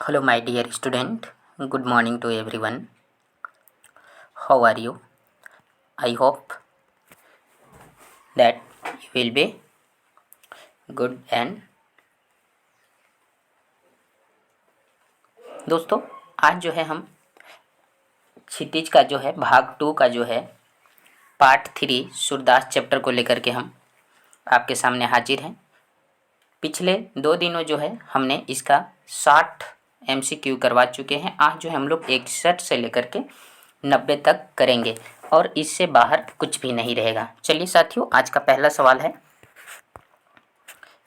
Hello, my dear student. Good morning to everyone. How are you? I hope that you will be good and दोस्तों आज जो है हम क्षितिज का जो है भाग 2 का जो है पार्ट 3 सूरदास चैप्टर को लेकर के हम आपके सामने हाजिर हैं। पिछले 2 दिनों जो है हमने इसका 60 MCQ करवा चुके हैं। आज जो है हम लोग 61 से लेकर के 90 तक करेंगे और इससे बाहर कुछ भी नहीं रहेगा। चलिए साथियों, आज का पहला सवाल है,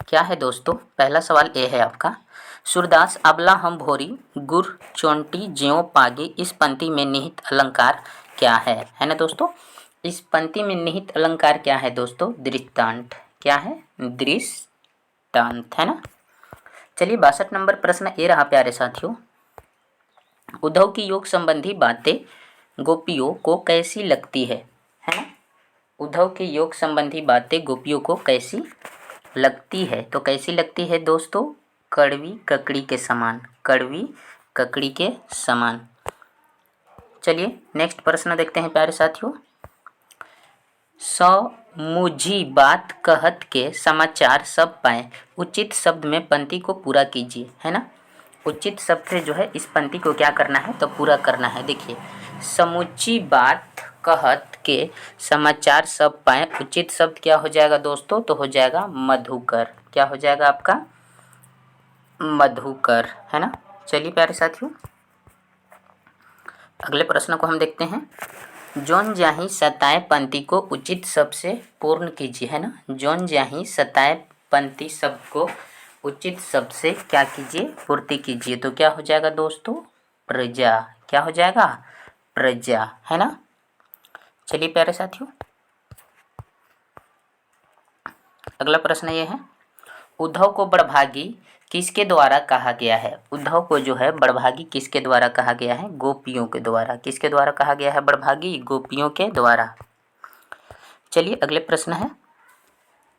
क्या है दोस्तों? पहला सवाल ये है आपका, सूरदास अबला हम भोरी गुर चोंटी ज्यों पागे, इस पंक्ति में निहित अलंकार क्या है ना दोस्तों? इस पंक्ति में निहित अलंकार क्या है दोस्तों? दृष्टांत। क्या है? दृष्टांत, है ना। चलिए 62 नंबर प्रश्न ये रहा प्यारे साथियों, उद्धव की योग संबंधी बातें गोपियों को कैसी लगती है ना। उद्धव की योग संबंधी बातें गोपियों को कैसी लगती है? तो कैसी लगती है दोस्तों? कड़वी ककड़ी के समान, कड़वी ककड़ी के समान। चलिए नेक्स्ट प्रश्न देखते हैं प्यारे साथियों, मुझी बात कहत के समाचार सब पाए, उचित शब्द में पंक्ति को पूरा कीजिए, है ना। उचित शब्द से जो है इस पंक्ति को क्या करना है? तो पूरा करना है। देखिए, समूची बात कहत के समाचार सब पाए, उचित शब्द क्या हो जाएगा दोस्तों? तो हो जाएगा मधुकर। क्या हो जाएगा आपका? मधुकर, है ना। चलिए प्यारे साथियों, अगले प्रश्न को हम देखते हैं, जोन जाही सताए पंक्ति को उचित शब्द से पूर्ण कीजिए, है ना। जोन जाही सताए पंक्ति शब्द को उचित शब्द से क्या कीजिए? पूर्ति कीजिए। तो क्या हो जाएगा दोस्तों? प्रजा। क्या हो जाएगा? प्रजा, है ना। चलिए प्यारे साथियों, अगला प्रश्न ये है, उद्धव को बड़भागी किसके द्वारा कहा गया है? उद्धव को जो है बड़भागी किसके द्वारा कहा गया है? गोपियों के द्वारा। किसके द्वारा कहा गया है बड़भागी? गोपियों के द्वारा। चलिए अगले प्रश्न है,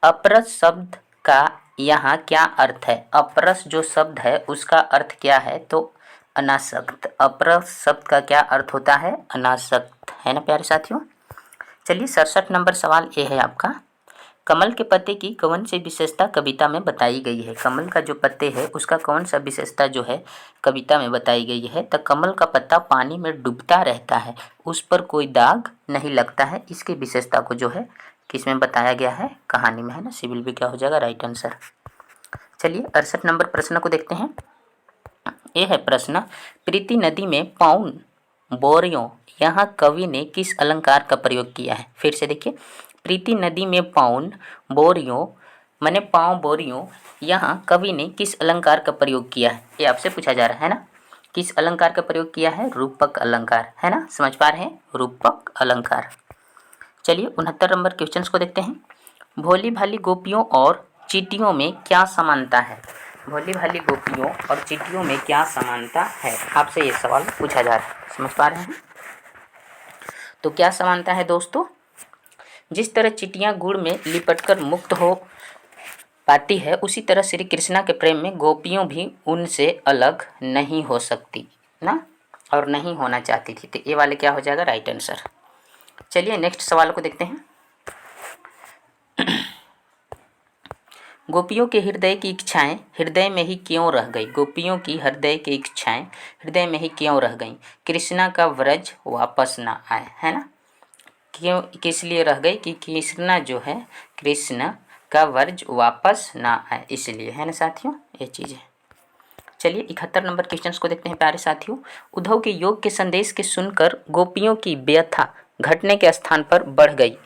अपरस शब्द का यहाँ क्या अर्थ है? अपरस जो शब्द है उसका अर्थ क्या है? तो अनासक्त। अपरस शब्द का क्या अर्थ होता है? अनासक्त, है ना प्यारे साथियों। चलिए 67 नंबर सवाल ये है आपका, कमल के पत्ते की कौन सी विशेषता कविता में बताई गई है? कमल का जो पत्ते है उसका कौन सा विशेषता जो है कविता में बताई गई है? तो कमल का पत्ता पानी में डूबता रहता है, उस पर कोई दाग नहीं लगता है। इसकी विशेषता को जो है किसमें बताया गया है? कहानी में, है ना। सिविल भी क्या हो जाएगा? Right answer. चलिए 68 नंबर प्रश्न को देखते हैं। यह है प्रश्न, प्रीति नदी में पाउन बोरियों, यहाँ कवि ने किस अलंकार का प्रयोग किया है? फिर से देखिए, प्रीति नदी में पाउन बोरियों माने पाँव बोरियों, यहाँ कवि ने किस अलंकार का प्रयोग किया है? ये आपसे पूछा जा रहा है ना। किस अलंकार का प्रयोग किया है? रूपक अलंकार, है ना। समझ पा रहे हैं? रूपक अलंकार। चलिए 69 नंबर क्वेश्चन को देखते हैं, भोली भाली गोपियों और चींटियों में क्या समानता है? भोली भाली गोपियों और चींटियों में क्या समानता है? आपसे ये सवाल पूछा जा रहा है। समझ पा रहे हैं? तो क्या समानता है दोस्तों? जिस तरह चींटियां गुड़ में लिपटकर मुक्त हो पाती है, उसी तरह श्री कृष्णा के प्रेम में गोपियों भी उनसे अलग नहीं हो सकती ना, और नहीं होना चाहती थी। तो ये वाले क्या हो जाएगा? Right answer. चलिए नेक्स्ट सवाल को देखते हैं, गोपियों के हृदय की इच्छाएं हृदय में ही क्यों रह गई? गोपियों की हृदय की इच्छाएं हृदय में ही क्यों रह गई? कृष्णा का व्रज वापस ना आए, है ना। क्यों, किस लिए रह गई? कि कृष्णा जो है, कृष्ण का व्रज वापस ना आए, इसलिए, है ना साथियों, ये चीज़ है। चलिए 71 नंबर क्वेश्चन को देखते हैं प्यारे साथियों, उद्धव के योग के संदेश के सुनकर गोपियों की व्यथा घटने के स्थान पर बढ़ गई,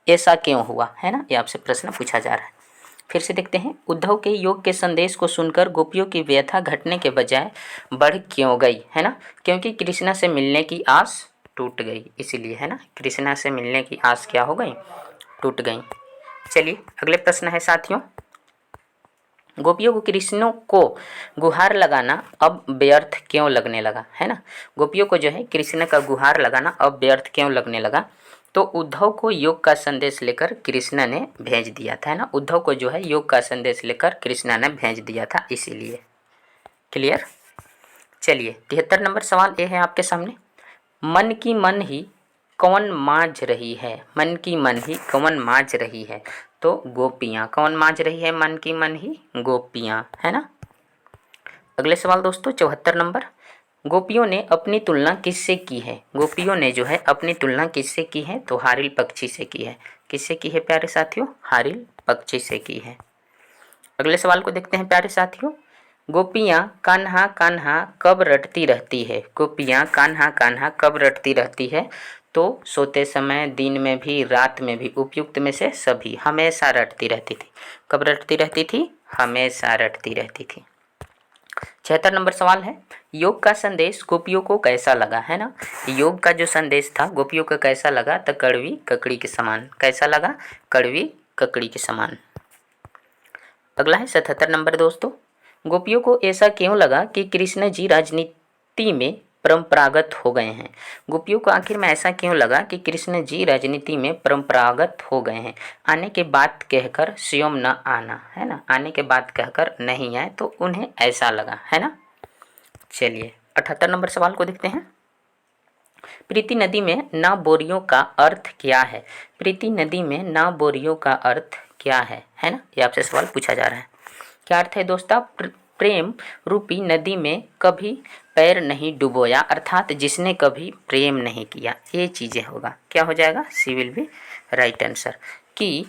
ऐसा क्यों हुआ? है ना, ये आपसे प्रश्न पूछा जा रहा है। फिर से देखते हैं, उद्धव के योग के संदेश को सुनकर गोपियों की व्यथा घटने के बजाय बढ़ क्यों गई? है ना, क्योंकि कृष्णा से मिलने की आस टूट गई, इसीलिए, है ना। कृष्णा से मिलने की आस क्या हो गई? टूट गई। चलिए अगले प्रश्न है साथियों, गोपियों को कृष्ण को गुहार लगाना अब व्यर्थ क्यों लगने लगा? है ना, गोपियों को जो है कृष्ण का गुहार लगाना अब व्यर्थ क्यों लगने लगा? तो उद्धव को योग का संदेश लेकर कृष्ण ने भेज दिया था, है ना। उद्धव को जो है योग का संदेश लेकर कृष्ण ने भेज दिया था, इसीलिए। क्लियर? चलिए 73 नंबर सवाल ये है आपके सामने, मन की मन ही कौन मांझ रही है, मन की मन ही कौन मांझ रही है, तो गोपियाँ। कौन मांझ रही है मन की मन ही, गोपियाँ, है ना। अगले सवाल दोस्तों 74 नंबर, गोपियों ने अपनी तुलना किससे की है, गोपियों ने जो है अपनी तुलना किससे की है, तो हारिल पक्षी से की है। किससे की है प्यारे साथियों, हारिल पक्षी से की है। अगले सवाल को देखते हैं प्यारे साथियों, गोपियाँ कान्हा कान्हा कब रटती रहती है, गोपियाँ कान्हा कान्हा कब रटती रहती है, तो सोते समय, दिन में भी, रात में भी, उपयुक्त में से सभी, हमेशा रटती रहती थी। कब रटती रहती थी, हमेशा रटती रहती थी। 76 नंबर सवाल है, योग का संदेश गोपियों को कैसा लगा, है ना। योग का जो संदेश था गोपियों को कैसा लगा, तो कड़वी ककड़ी के समान। कैसा लगा, कड़वी ककड़ी के समान। अगला है 77 नंबर दोस्तों, गोपियों को ऐसा क्यों लगा कि कृष्ण जी राजनीति में परंपरागत हो गए हैं, गोपियों को आखिर में ऐसा क्यों लगा कि कृष्ण जी राजनीति में परंपरागत हो गए हैं। आने के बाद कहकर स्वयं न आना, है ना, आने के बाद कहकर नहीं आए तो उन्हें ऐसा लगा, है ना। चलिए 78 नंबर सवाल को देखते हैं, प्रीति नदी में ना बोरियों का अर्थ क्या है, प्रीति नदी में ना बोरियों का अर्थ क्या है ना, ये आपसे सवाल पूछा जा रहा है। क्या अर्थ है दोस्तों, प्रेम रूपी नदी में कभी पैर नहीं डुबोया, अर्थात जिसने कभी प्रेम नहीं किया, ये चीज़ें होगा। क्या हो जाएगा, सी विल बी राइट आंसर, कि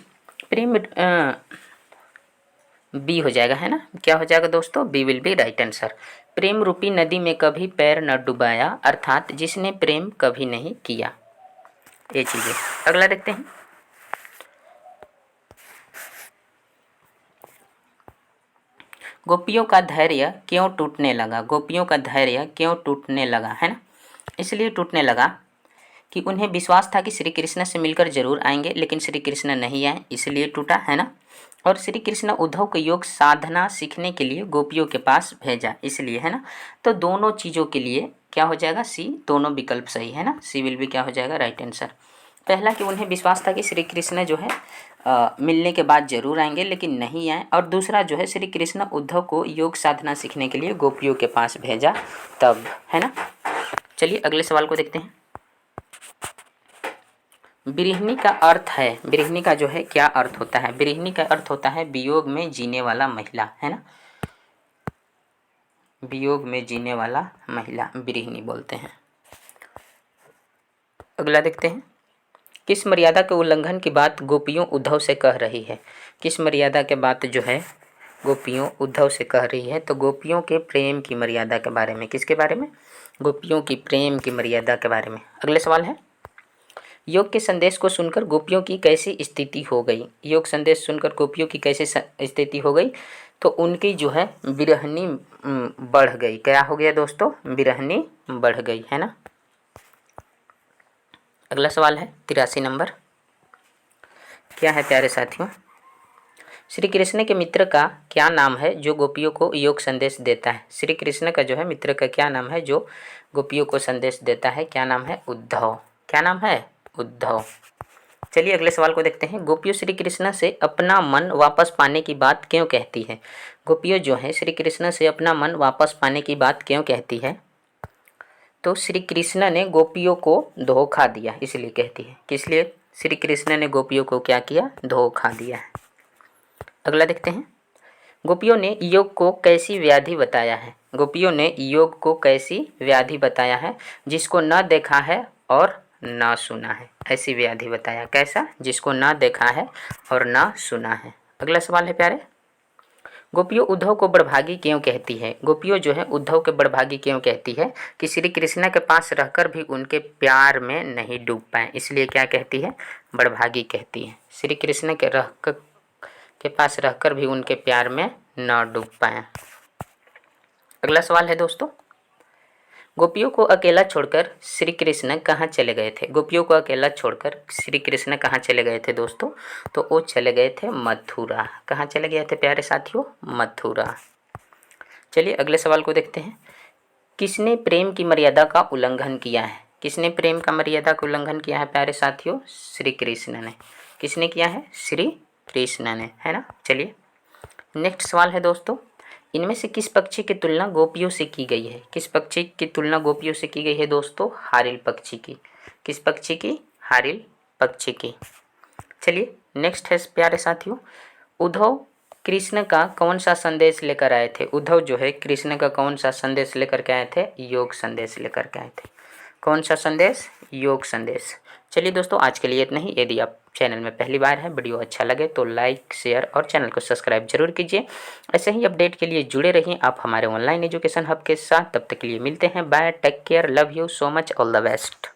प्रेम बी हो जाएगा, है ना। क्या हो जाएगा दोस्तों, B will be right answer. प्रेम रूपी नदी में कभी पैर न डुबाया, अर्थात जिसने प्रेम कभी नहीं किया, ये चीज़ें। अगला देखते हैं, गोपियों का धैर्य क्यों टूटने लगा, गोपियों का धैर्य क्यों टूटने लगा, है ना। इसलिए टूटने लगा कि उन्हें विश्वास था कि श्री कृष्ण से मिलकर जरूर आएंगे, लेकिन श्री कृष्ण नहीं आए, इसलिए टूटा, है ना। और श्री कृष्ण उद्धव को योग साधना सीखने के लिए गोपियों के पास भेजा, इसलिए, है ना। तो दोनों चीज़ों के लिए क्या हो जाएगा, सी, दोनों विकल्प सही है ना, सी विल भी क्या हो जाएगा, राइट आंसर। पहला कि उन्हें विश्वास था कि श्री कृष्ण जो है मिलने के बाद जरूर आएंगे, लेकिन नहीं आए। और दूसरा जो है श्री कृष्ण उद्धव को योग साधना सीखने के लिए गोपियों के पास भेजा तब, है ना। चलिए अगले सवाल को देखते हैं, बिरहिनी का अर्थ है, बिरहिनी का जो है क्या अर्थ होता है, बिरहिनी का अर्थ होता है वियोग में जीने वाला महिला, है ना, वियोग में जीने वाला महिला बिरहिनी बोलते हैं। अगला देखते हैं, किस मर्यादा के उल्लंघन की बात गोपियों उद्धव से कह रही है, किस मर्यादा के बात जो है गोपियों उद्धव से कह रही है, तो गोपियों के प्रेम की मर्यादा के बारे में, किसके बारे में, गोपियों की प्रेम की मर्यादा के बारे में। अगले सवाल है, योग के संदेश को सुनकर गोपियों की कैसी स्थिति हो गई, योग संदेश सुनकर गोपियों की कैसी स्थिति हो गई, तो उनकी जो है बिरहनी बढ़ गई। क्या हो गया दोस्तों, बिरहनी बढ़ गई, है ना। अगला सवाल है 83 नंबर, क्या है प्यारे साथियों, श्री कृष्ण के मित्र का क्या नाम है जो गोपियों को योग संदेश देता है, श्री कृष्ण का जो है मित्र का क्या नाम है जो गोपियों को संदेश देता है, क्या नाम है, उद्धव। क्या नाम है, उद्धव। चलिए अगले सवाल को देखते हैं, गोपियों श्री कृष्ण से अपना मन वापस पाने की बात क्यों कहती है, गोपियों जो है श्री कृष्ण से अपना मन वापस पाने की बात क्यों कहती है, तो श्री कृष्ण ने गोपियों को धोखा दिया इसलिए कहती है, किसलिए, श्री कृष्ण ने गोपियों को क्या किया, धोखा दिया है। अगला देखते हैं, गोपियों ने योग को कैसी व्याधि बताया है, गोपियों ने योग को कैसी व्याधि बताया है, जिसको न देखा है और न सुना है, ऐसी व्याधि बताया। कैसा, जिसको न देखा है और न सुना है। अगला सवाल है प्यारे, गोपियों उद्धव को बड़भागी क्यों कहती है, गोपियों जो है उद्धव के बड़भागी क्यों कहती है, कि श्री कृष्ण के पास रहकर भी उनके प्यार में नहीं डूब पाए, इसलिए क्या कहती है, बड़भागी कहती है, श्री कृष्ण के पास रहकर भी उनके प्यार में न डूब पाए। अगला सवाल है दोस्तों, गोपियों को अकेला छोड़कर श्री कृष्ण कहाँ चले गए थे, गोपियों को अकेला छोड़कर श्री कृष्ण कहाँ चले गए थे दोस्तों, तो वो चले गए थे मथुरा। कहाँ चले गए थे प्यारे साथियों, मथुरा। चलिए अगले सवाल को देखते हैं, किसने प्रेम की मर्यादा का उल्लंघन किया है, किसने प्रेम का मर्यादा का उल्लंघन किया है प्यारे साथियों, श्री कृष्ण ने। किसने किया है, श्री कृष्ण ने, है ना। चलिए नेक्स्ट सवाल है दोस्तों, इनमें से किस पक्षी की तुलना गोपियों से की गई है? किस पक्षी की तुलना गोपियों से की गई है दोस्तों? हारिल पक्षी की। किस पक्षी की? हारिल पक्षी की। चलिए नेक्स्ट है प्यारे साथियों, उद्धव कृष्ण का कौन सा संदेश लेकर आए थे? उद्धव जो है कृष्ण का कौन सा संदेश लेकर के आए थे? योग संदेश लेकर के आए थे। कौन सा संदेश? योग संदेश। चलिए दोस्तों आज के लिए इतना ही। यदि आप चैनल में पहली बार हैं, वीडियो अच्छा लगे तो लाइक शेयर और चैनल को सब्सक्राइब जरूर कीजिए। ऐसे ही अपडेट के लिए जुड़े रहिए आप हमारे ऑनलाइन एजुकेशन हब के साथ। तब तक के लिए मिलते हैं, bye, take care, love you so much, all the best.